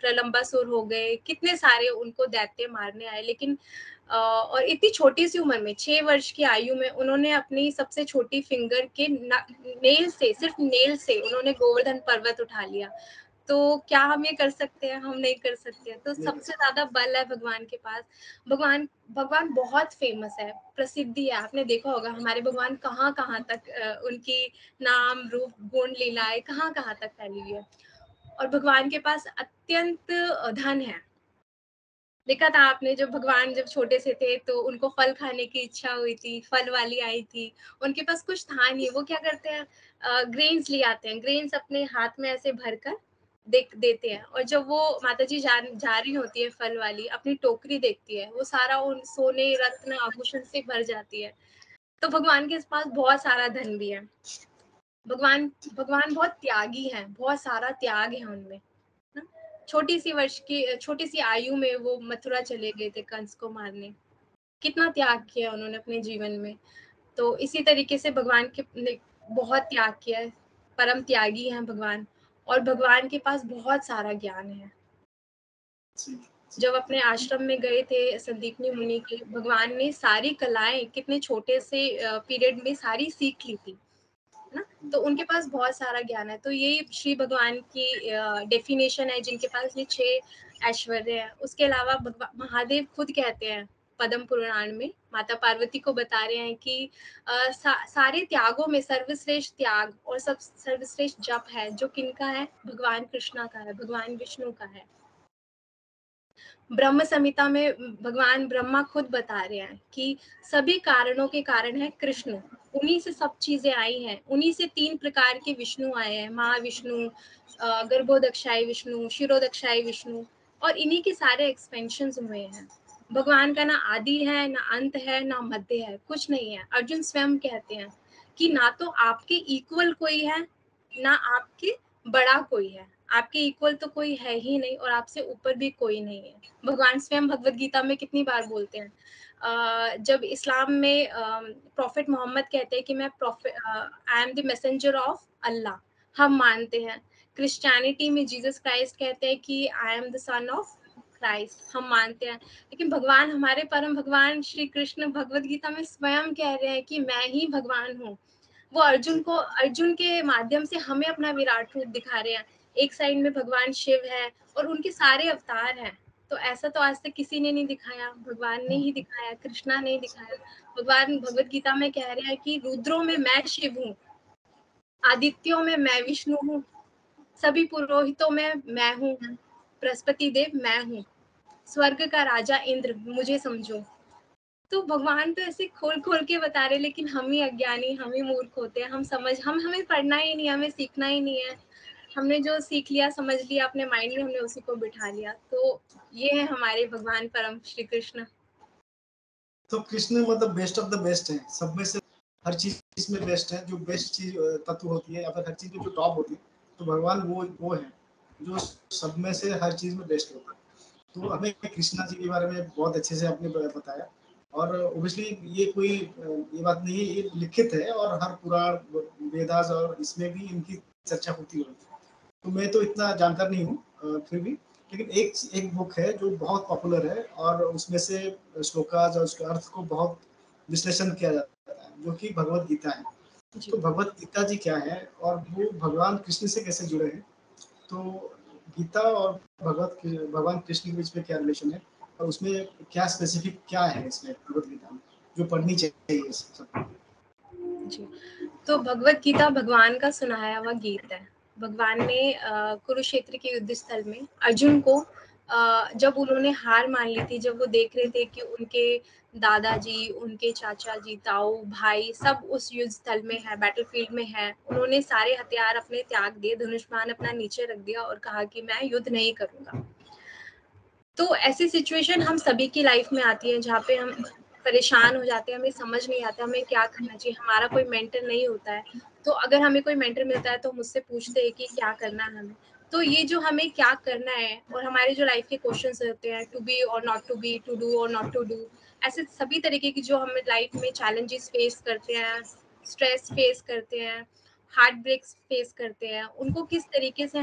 प्रलंबासुर हो गए, कितने सारे उनको दैत्य मारने आए। लेकिन और इतनी छोटी सी उम्र में 6 वर्ष की आयु में उन्होंने अपनी सबसे छोटी फिंगर के नेल से, सिर्फ नेल से उन्होंने गोवर्धन पर्वत उठा लिया। तो क्या हम ये कर सकते हैं? हम नहीं कर सकते हैं। तो सबसे ज्यादा बल है भगवान के पास। भगवान भगवान बहुत फेमस है, प्रसिद्धि है। आपने देखा होगा हमारे भगवान कहाँ कहाँ तक उनकी नाम रूप गुण लीलाएं कहाँ कहाँ तक फैली हुई है। और भगवान के पास अत्यंत धन है। देखा था आपने, जब भगवान जब छोटे से थे तो उनको फल खाने की इच्छा हुई थी, फल वाली आई थी। उनके पास कुछ था नहीं, वो क्या करते हैं, ग्रेन्स ले आते हैं, ग्रेन्स अपने हाथ में ऐसे भरकर देते हैं। और जब वो माता जी जा रही होती है फल वाली, अपनी टोकरी देखती है, वो सारा उन सोने रत्न आभूषण से भर जाती है। तो भगवान के पास बहुत सारा धन भी है। भगवान भगवान बहुत त्यागी हैं, बहुत सारा त्याग है उनमें। ना? छोटी सी आयु में वो मथुरा चले गए थे कंस को मारने। कितना त्याग किया उन्होंने अपने जीवन में। तो इसी तरीके से भगवान के ने बहुत त्याग किया है, परम त्यागी हैं भगवान। और भगवान के पास बहुत सारा ज्ञान है। जब अपने आश्रम में गए थे संदीपनी मुनि के, भगवान ने सारी कलाएं कितने छोटे से पीरियड में सारी सीख ली थी, है ना? तो उनके पास बहुत सारा ज्ञान है। तो ये श्री भगवान की डेफिनेशन है, जिनके पास ये 6 ऐश्वर्य है। उसके अलावा महादेव खुद कहते हैं पद्म पुराण में, माता पार्वती को बता रहे हैं कि सारे त्यागों में सर्वश्रेष्ठ त्याग और सब सर्वश्रेष्ठ जप है जो किनका है, भगवान कृष्णा का है, भगवान विष्णु का है। ब्रह्म संहिता में भगवान ब्रह्मा खुद बता रहे हैं कि सभी कारणों के कारण है कृष्ण। उन्हीं से सब चीजें आई हैं, उन्हीं से 3 प्रकार के विष्णु आए हैं, महाविष्णु, गर्भोदक्षाई विष्णु, शिरोदक्षाई विष्णु। और इन्हीं के सारे एक्सपेंशन हुए हैं। भगवान का ना आदि है, ना अंत है, ना मध्य है, कुछ नहीं है। अर्जुन स्वयं कहते हैं कि ना तो आपके इक्वल कोई है, ना आपके बड़ा कोई है। आपके इक्वल तो कोई है ही नहीं और आपसे ऊपर भी कोई नहीं है। भगवान स्वयं भगवत गीता में कितनी बार बोलते हैं। जब इस्लाम में प्रॉफिट मोहम्मद कहते हैं कि मैं I am the messenger of Allah, हम मानते हैं। क्रिश्चियनिटी में जीसस क्राइस्ट कहते हैं कि आई am the son of Christ, हम मानते हैं। लेकिन भगवान, हमारे परम भगवान श्री कृष्ण भगवत गीता में स्वयं कह रहे हैं कि मैं ही भगवान हूँ। वो अर्जुन के माध्यम से हमें अपना विराट रूप दिखा रहे हैं। एक साइड में भगवान शिव है और उनके सारे अवतार हैं। तो ऐसा तो आज तक किसी ने नहीं दिखाया, भगवान ने ही दिखाया, कृष्णा ने ही दिखाया। भगवान भगवत गीता में कह रहे हैं कि रुद्रों में मैं शिव हूँ, आदित्यों में मैं विष्णु हूँ, सभी पुरोहितों में मैं हूँ, बृहस्पति देव मैं हूँ, स्वर्ग का राजा इंद्र मुझे समझो। तो भगवान तो ऐसे खोल खोल के बता रहे, लेकिन हम ही अज्ञानी, हम ही मूर्ख होते हैं। हमें पढ़ना ही नहीं, हमें सीखना ही नहीं है। हमने जो सीख लिया, समझ लिया अपने माइंड में, हमने उसी को बिठा लिया। तो ये है हमारे भगवान परम श्री कृष्ण। तो कृष्ण मतलब बेस्ट ऑफ द बेस्ट है, सब में से हर चीज में बेस्ट है। जो बेस्ट चीज तत्व होती है या फिर हर चीज में जो टॉप होती है, तो भगवान वो है जो सब में से हर चीज में बेस्ट होता है। तो हमें कृष्णा जी के बारे में बहुत अच्छे से आपने बताया। और ओबियसली ये कोई ये बात नहीं है, ये लिखित है और हर पुराण वेदास और इसमें भी इनकी चर्चा होती है। तो मैं तो इतना जानकार नहीं हूँ फिर भी, लेकिन एक एक बुक है जो बहुत पॉपुलर है और उसमें से श्लोकाज और उसके अर्थ को बहुत विश्लेषण किया जाता है, जो कि भगवत गीता है। तो भगवत गीता जी क्या है और वो भगवान कृष्ण से कैसे जुड़े हैं, तो गीता और भगवान कृष्ण के बीच में क्या रिलेशन है और उसमें क्या स्पेसिफिक क्या है इसमें भगवत गीता में जो पढ़नी चाहिए सबको। जी। तो भगवत गीता भगवान का सुनाया हुआ गीत है। भगवान ने कुरुक्षेत्र के युद्ध स्थल में अर्जुन को, जब उन्होंने हार मान ली थी, जब वो देख रहे थे कि उनके दादाजी, उनके चाचा जी, ताऊ, भाई सब उस युद्ध स्थल में है, बैटलफील्ड में है, उन्होंने सारे हथियार अपने त्याग दिए, धनुष बाण अपना नीचे रख दिया और कहा कि मैं युद्ध नहीं करूंगा। तो ऐसी सिचुएशन हम सभी की लाइफ में आती है जहाँ पे हम परेशान हो जाते हैं, हमें समझ नहीं आता हमें क्या करना चाहिए, हमारा कोई मेंटर नहीं होता है। तो अगर हमें कोई मेंटर मिलता है तो हम उससे पूछते हैं कि क्या करना है हमें। तो ये जो हमें क्या करना है और हमारे जो लाइफ के क्वेश्चंस रहते हैं, टू बी और not to be, to do और नॉट टू डू, ऐसे सभी तरीके की जो हमें लाइफ में चैलेंजेस फेस करते हैं, स्ट्रेस फेस करते हैं, हार्ट ब्रेक्स फेस करते हैं, उनको किस तरीके से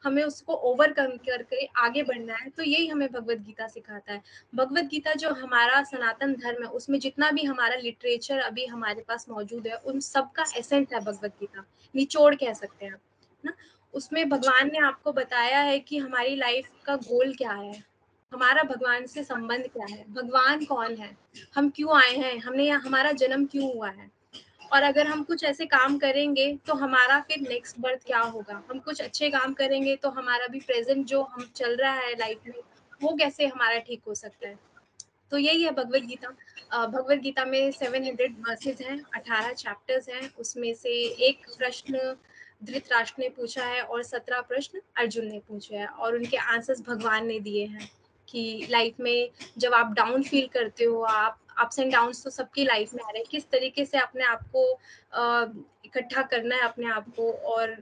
हमें उसको ओवरकम करके आगे बढ़ना है। तो यही हमें भगवत गीता सिखाता है। भगवत गीता जो हमारा सनातन धर्म है, उसमें जितना भी हमारा लिटरेचर अभी हमारे पास मौजूद है, उन सब का एसेंस है भगवत गीता, निचोड़ कह सकते हैं ना। उसमें भगवान ने आपको बताया है कि हमारी लाइफ का गोल क्या है, हमारा भगवान से संबंध क्या है, भगवान कौन है, हम क्यों आए हैं, हमने हमारा जन्म क्यों हुआ है, और अगर हम कुछ ऐसे काम करेंगे तो हमारा फिर नेक्स्ट बर्थ क्या होगा, हम कुछ अच्छे काम करेंगे तो हमारा भी प्रेजेंट जो हम चल रहा है लाइफ में वो कैसे हमारा ठीक हो सकता है। तो यही है भगवत गीता। भगवत गीता में 700 वर्सेज हैं, 18 चैप्टर्स हैं। उसमें से एक प्रश्न धृतराष्ट्र ने पूछा है और 17 प्रश्न अर्जुन ने पूछे हैं, और उनके आंसर्स भगवान ने दिए हैं कि लाइफ में जब आप डाउन फील करते हो, आप अप्स एंड डाउन्स तो सबकी लाइफ में आ रहे हैं, किस तरीके से अपने आप को इकट्ठा करना है अपने आप को, और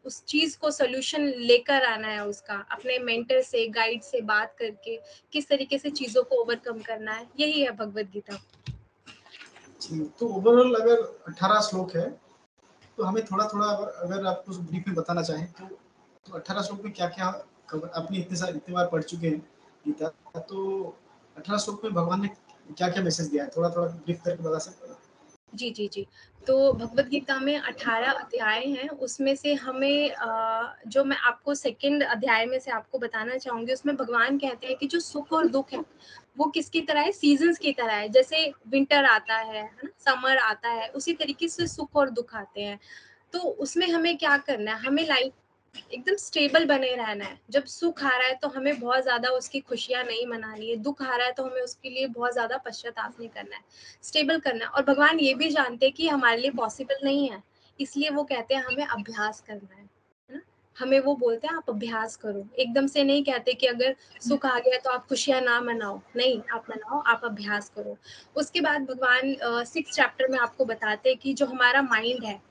उस चीज को सोल्यूशन लेकर आना है, उसका अपने मेंटर से गाइड से बात करके किस तरीके से चीजों को ओवरकम करना है, यही है भगवत गीता। तो ओवरऑल अगर 18 श्लोक है तो हमें थोड़ा थोड़ा अगर आप कुछ ब्रीफ में बताना चाहें तो 18 श्लोक में क्या क्या अपनी इतने बार पढ़ चुके हैं गीता, तो 18 श्लोक में भगवान ने क्या क्या मैसेज दिया है, थोड़ा थोड़ा ब्रीफ करके बता सकते हैं? जी जी जी। तो भगवत गीता में 18 अध्याय हैं, उसमें से हमें जो मैं आपको सेकंड अध्याय में से आपको बताना चाहूंगी, उसमें भगवान कहते हैं कि जो सुख और दुख है वो किसकी तरह है, सीजन्स की तरह है। जैसे विंटर आता है ना, समर आता है, उसी तरीके से सुख और दुख आते हैं। तो उसमें हमें क्या करना है, हमें लाइफ एकदम स्टेबल बने रहना है। जब सुख आ रहा है तो हमें बहुत ज्यादा उसकी खुशियां नहीं मनानी है, दुख आ रहा है तो हमें उसके लिए बहुत ज्यादा पश्चाताप नहीं करना है, स्टेबल करना है। और भगवान ये भी जानते हैं कि हमारे लिए पॉसिबल नहीं है, इसलिए वो कहते हैं हमें अभ्यास करना है ना। हमें वो बोलते हैं आप अभ्यास करो, एकदम से नहीं कहते कि अगर सुख आ गया तो आप खुशियां ना मनाओ, नहीं, आप मनाओ, आप अभ्यास करो। उसके बाद भगवान 6 चैप्टर में आपको बताते हैं कि जो हमारा माइंड है,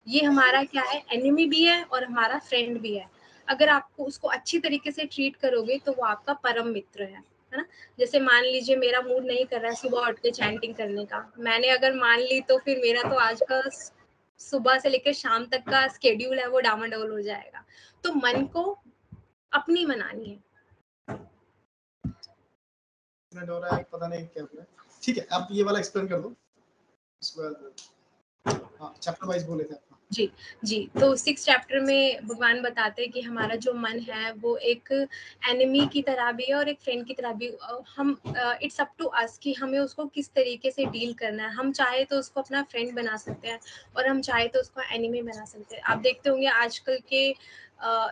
ये हमारा क्या है, एनिमी भी है और हमारा फ्रेंड भी है। अगर आपको उसको अच्छी तरीके से ट्रीट करोगे तो वो आपका परम मित्र है ना। जैसे मान लीजिए मेरा मूड नहीं कर रहा है सुबह उठ के चैंटिंग करने का, मैंने अगर मान ली तो फिर मेरा तो आज का सुबह से लेकर शाम तक का स्केड्यूल है वो डामाडोल हो जाएगा। तो मन को अपनी मनानी है। हो रहा है पता नहीं क्या हो रहा है। ठीक है, आप ये वाला एक्सप्लेन कर दो, उसके बाद हाँ चैप्टर वाइज बोले थे आप। जी जी। तो 6 चैप्टर में भगवान बताते हैं कि हमारा जो मन है वो एक एनिमी की तरह भी है और एक फ्रेंड की तरह भी। हम इट्स अप टू अस कि हमें उसको किस तरीके से डील करना है। हम चाहे तो उसको अपना फ्रेंड बना सकते हैं और हम चाहे तो उसको एनिमी बना सकते हैं। आप देखते होंगे आजकल के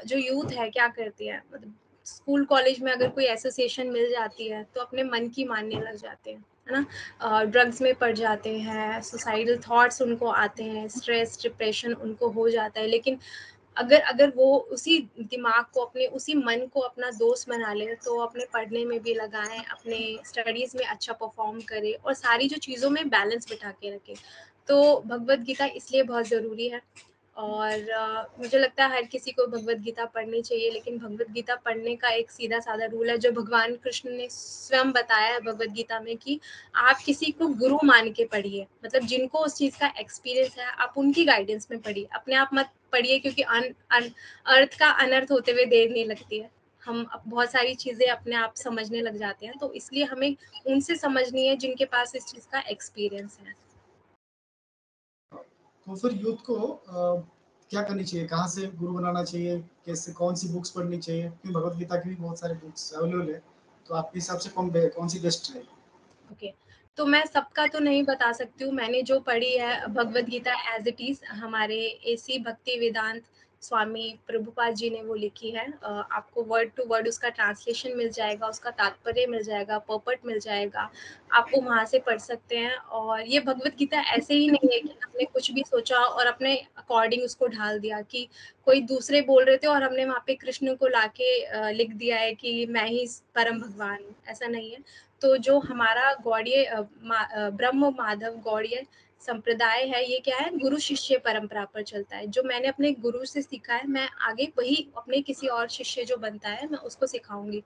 जो यूथ है क्या करती है, मतलब स्कूल कॉलेज में अगर कोई एसोसिएशन मिल जाती है तो अपने मन की मानने लग जाते हैं, है ना। ड्रग्स में पड़ जाते हैं, सुसाइडल थॉट्स उनको आते हैं, स्ट्रेस डिप्रेशन उनको हो जाता है। लेकिन अगर अगर वो उसी दिमाग को, अपने उसी मन को अपना दोस्त बना ले तो अपने पढ़ने में भी लगाएं, अपने स्टडीज में अच्छा परफॉर्म करे और सारी जो चीज़ों में बैलेंस बिठा के रखे। तो भगवत गीता इसलिए बहुत ज़रूरी है। और मुझे लगता है हर किसी को भगवत गीता पढ़नी चाहिए। लेकिन भगवत गीता पढ़ने का एक सीधा साधा रूल है जो भगवान कृष्ण ने स्वयं बताया है भगवत गीता में, कि आप किसी को गुरु मान के पढ़िए, मतलब जिनको उस चीज का एक्सपीरियंस है आप उनकी गाइडेंस में पढ़िए, अपने आप मत पढ़िए, क्योंकि अर्थ का अनर्थ होते हुए देर नहीं लगती है। हम बहुत सारी चीजें अपने आप समझने लग जाते हैं, तो इसलिए हमें उनसे समझनी है जिनके पास इस चीज का एक्सपीरियंस है। तो फिर यूथ को क्या करनी चाहिए, कहाँ से गुरु बनाना चाहिए, कैसे, कौन सी बुक्स पढ़नी चाहिए, क्योंकि भगवत गीता की भी बहुत सारी बुक्स अवेलेबल है, तो आपके हिसाब से कौन सी बेस्ट रहेगी? ओके, तो मैं सबका तो नहीं बता सकती हूँ। मैंने जो पढ़ी है Bhagavad Gita as it is, हमारे एसी भक्ति वेदांत स्वामी प्रभुपाद जी ने वो लिखी है। आपको वर्ड टू वर्ड उसका ट्रांसलेशन मिल जाएगा, उसका तात्पर्य मिल जाएगा, पर्पट मिल जाएगा, आप वो वहाँ से पढ़ सकते हैं। और ये भगवत गीता ऐसे ही नहीं है कि हमने कुछ भी सोचा और अपने अकॉर्डिंग उसको ढाल दिया, कि कोई दूसरे बोल रहे थे और हमने वहाँ पे कृष्ण को लाके लिख दिया है कि मैं ही परम भगवान हूँ, ऐसा नहीं है। तो जो हमारा गौड़ीय ब्रह्म माधव गौड़ीय संप्रदाय है, ये क्या है, गुरु शिष्य परंपरा पर चलता है। जो मैंने अपने गुरु से सीखा है, मैं आगे वही अपने किसी और शिष्य जो बनता है, मैं उसको सिखाऊंगी।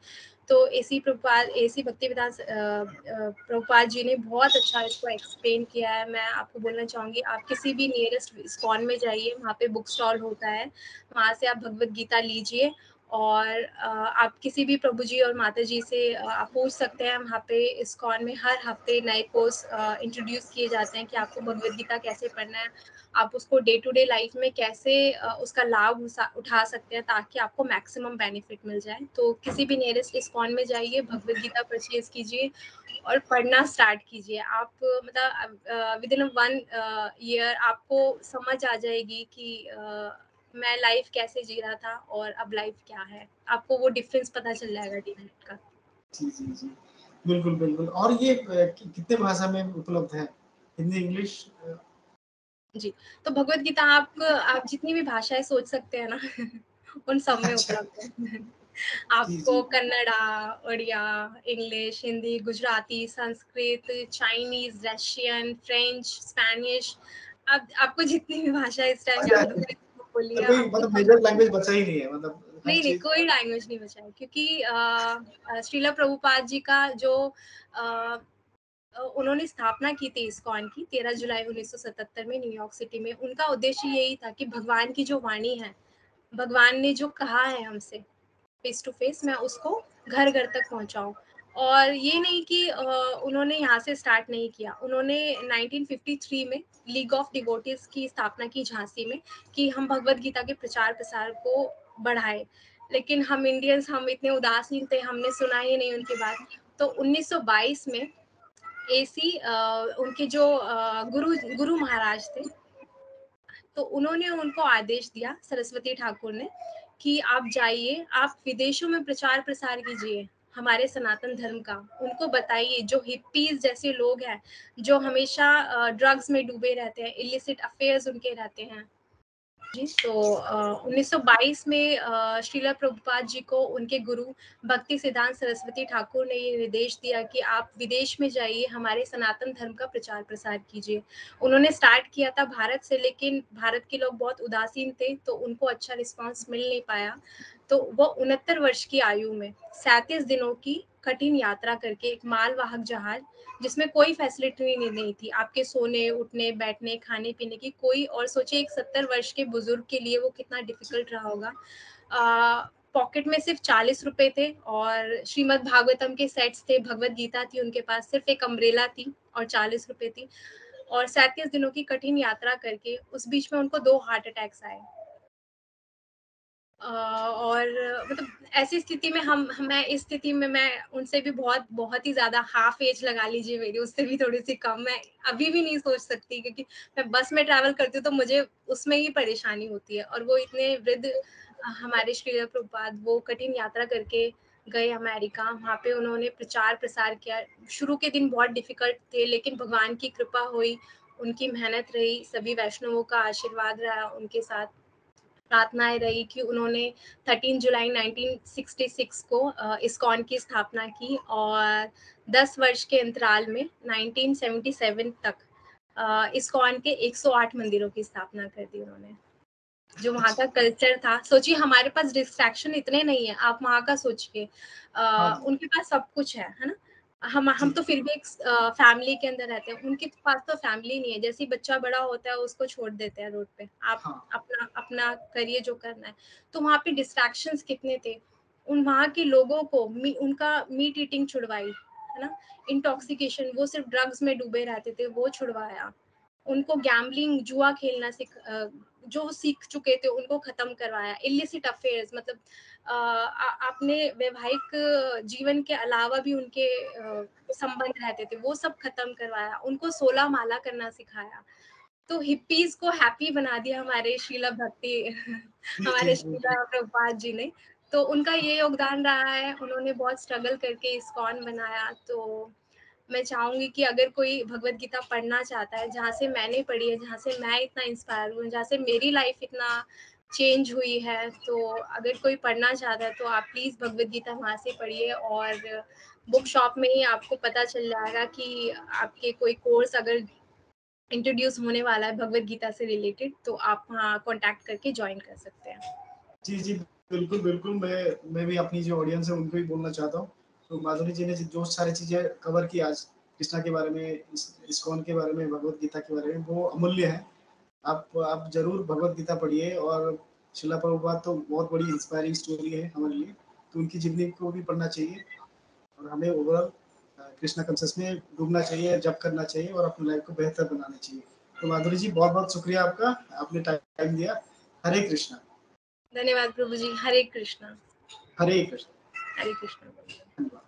तो एसी भक्तिवेदांत प्रभुपाद जी ने बहुत अच्छा इसको एक्सप्लेन किया है। मैं आपको बोलना चाहूंगी, आप किसी भी नियरेस्ट इस्कॉन में जाइए, वहाँ पे बुक स्टॉल होता है, वहाँ से आप भगवत गीता लीजिए। और आप किसी भी प्रभु जी और माता जी से आप पूछ सकते हैं। वहाँ पे इस्कॉन में हर हफ्ते नए कोर्स इंट्रोड्यूस किए जाते हैं कि आपको भगवत गीता कैसे पढ़ना है, आप उसको डे टू डे लाइफ में कैसे उसका लाभ उठा सकते हैं ताकि आपको मैक्सिमम बेनिफिट मिल जाए। तो किसी भी नियरेस्ट इस्कॉन में जाइए, भगवत गीता परचेज कीजिए और पढ़ना स्टार्ट कीजिए। आप मतलब विद इन 1 ईयर आपको समझ आ जाएगी कि मैं लाइफ कैसे जी रहा था और अब लाइफ क्या है। आपको वो डिफरेंस पता चल जाएगा डिवाइड का। जी, जी, जी। बिल्कुल, बिल्कुल। और ये कितने भाषा में उपलब्ध है? हिंदी, इंग्लिश? जी, तो भगवत गीता आप जितनी भी भाषाएँ सोच सकते हैं ना उन सब में अच्छा। उपलब्ध है। जी, आपको जी। Kannada, Odia, English, Hindi, Gujarati, Sanskrit, Chinese, Russian, French, Spanish, आप आपको जितनी भी भाषा इस टाइम अच्छा, याद हो रही है वो बोलिए, तो कोई आपको मतलब सब। मेजर लैंग्वेज बचा ही नहीं है, मतलब हर नहीं, नहीं, चीज़। कोई लैंग्वेज नहीं बचा है, क्योंकि श्रीला प्रभुपाद जी का जो अ उन्होंने स्थापना की थी इस्कॉन की 13 जुलाई 1977 में न्यूयॉर्क सिटी में। उनका उद्देश्य यही था कि भगवान की जो वाणी है, भगवान ने जो कहा है हमसे फेस टू फेस, मैं उसको घर-घर तक पहुँचाऊँ। और ये नहीं कि उन्होंने यहाँ से स्टार्ट नहीं किया। उन्होंने 1953 में लीग ऑफ डिवोटीज़ की स्थापना की झांसी में, कि हम भगवत गीता के प्रचार-प्रसार को बढ़ाएँ। लेकिन हम इंडियंस, हम इतने उदासीन थे, हमने सुना ही नहीं उनकी बात। तो 1922 में उनके जो गुरु गुरु महाराज थे, तो उन्होंने उनको आदेश दिया, सरस्वती ठाकुर ने, कि आप जाइए, आप विदेशों में प्रचार प्रसार कीजिए हमारे सनातन धर्म का। उनको बताइए, जो हिप्पीज जैसे लोग हैं, जो हमेशा ड्रग्स में डूबे रहते हैं, इलिसिट अफेयर्स उनके रहते हैं। जी, तो 1922 में श्रीला प्रभुपाद जी को उनके गुरु भक्ति सिद्धांत सरस्वती ठाकुर ने ये निर्देश दिया कि आप विदेश में जाइए, हमारे सनातन धर्म का प्रचार प्रसार कीजिए। उन्होंने स्टार्ट किया था भारत से, लेकिन भारत के लोग बहुत उदासीन थे, तो उनको अच्छा रिस्पॉन्स मिल नहीं पाया। तो वो 69 वर्ष की आयु में 37 दिनों की कठिन यात्रा करके एक मालवाहक जहाज, जिसमें कोई फैसिलिटी नहीं थी, आपके सोने, उठने, बैठने, खाने-पीने की कोई। और सोचिए एक 70 वर्ष के बुजुर्ग के लिए वो कितना डिफिकल्ट रहा होगा। पॉकेट में सिर्फ 40 रुपए थे और श्रीमद् भागवतम के सेट्स थे, भगवत गीता थी उनके पास, सिर्फ एक अम्ब्रेला थी और 40 रुपए थी। और 37 दिनों की कठिन यात्रा करके उस बीच में उनको 2 हार्ट अटैक्स आए। और मतलब ऐसी स्थिति में मैं इस स्थिति में मैं उनसे भी बहुत बहुत ही ज़्यादा हाफ एज लगा लीजिए मेरी, उससे भी थोड़ी-सी कम। मैं अभी भी नहीं सोच सकती, क्योंकि मैं बस में ट्रैवल करती हूँ तो मुझे उसमें ही परेशानी होती है। और वो इतने वृद्ध हमारे श्रील प्रभुपाद, वो कठिन यात्रा करके गए अमेरिका, वहाँ पे उन्होंने प्रचार-प्रसार किया। शुरू के दिन बहुत डिफ़िकल्ट थे, लेकिन भगवान की कृपा हुई, उनकी मेहनत रही, सभी वैष्णवों का आशीर्वाद रहा उनके साथ। प्रार्थनाएँ रही कि उन्होंने 13 जुलाई 1966 को इस्कॉन की स्थापना की, और 10 वर्ष के अंतराल में 1977 तक इस्कॉन के 108 मंदिरों की स्थापना कर दी उन्होंने। जो वहाँ का अच्छा। कल्चर था, सोचिए हमारे पास डिस्ट्रैक्शन इतने नहीं है, आप वहाँ का सोचिए। हाँ जी। उनके पास सब कुछ है ना? हम जी। तो फिर भी एक फैमिली के अंदर रहते हैं, उनके पास तो फैमिली नहीं है। जैसे ही बच्चा बड़ा होता है उसको छोड़ देते हैं रोड पे, आप हाँ। अपना अपना करिए जो करना है। तो वहाँ पे डिस्ट्रैक्शंस कितने थे। उन वहाँ के लोगों को उनका मीट ईटिंग छुड़वाई, है ना? इंटॉक्सिकेशन, वो सिर्फ ड्रग्स में डूबे रहते थे, वो छुड़वाया। उनको गैम्बलिंग, जुआ खेलना जो सीख चुके थे उनको खत्म करवाया। इलिसिट अफेयर्स, मतलब अपने वैवाहिक जीवन के अलावा भी उनके संबंध रहते थे, वो सब खत्म करवाया। उनको 16 माला करना सिखाया। तो हिप्पीज को हैप्पी बना दिया हमारे श्रीला भक्ति जी, जी, हमारे जी, श्रीला प्रभुपाद जी ने। तो उनका ये योगदान रहा है, उन्होंने बहुत स्ट्रगल करके इस्कॉन बनाया। तो मैं चाहूँगी कि अगर कोई भगवत गीता पढ़ना चाहता है, जहाँ से मैंने पढ़ी है, जहाँ से मैं इतना इंस्पायर हुई हूँ, जहाँ से मेरी लाइफ इतना चेंज हुई है, तो अगर कोई पढ़ना चाहता है तो आप प्लीज़ भगवत गीता वहाँ से पढ़िए। और बुक शॉप में ही आपको पता चल जाएगा कि आपके कोई कोर्स अगर इंट्रोड्यूस होने वाला है भगवत गीता से रिलेटेड, तो आप वहाँ कॉन्टैक्ट करके ज्वाइन कर सकते हैं। जी, जी, बिल्कुल, बिल्कुल। मैं भी अपनी जो ऑडियंस है उनको भी बोलना चाहता हूँ। तो माधुरी जी ने जो सारी चीज़ें कवर की आज, कृष्णा के बारे में, इस्कॉन के बारे में, भगवत गीता के बारे में, वो अमूल्य है। आप ज़रूर भगवत गीता पढ़िए। और शिला प्रभुपाद तो बहुत बड़ी इंस्पायरिंग स्टोरी है हमारे लिए, तो उनकी जीवनी को भी पढ़ना चाहिए। और हमें ओवरऑल कृष्णा कॉन्शियस में डूबना चाहिए, जप करना चाहिए और अपनी लाइफ को बेहतर बनाना चाहिए। तो माधुरी जी, बहुत-बहुत शुक्रिया आपका, आपने टाइम दिया। हरे कृष्णा। धन्यवाद प्रभु जी। हरे कृष्णा। हरे कृष्ण। हरे कृष्णा। धन्यवाद।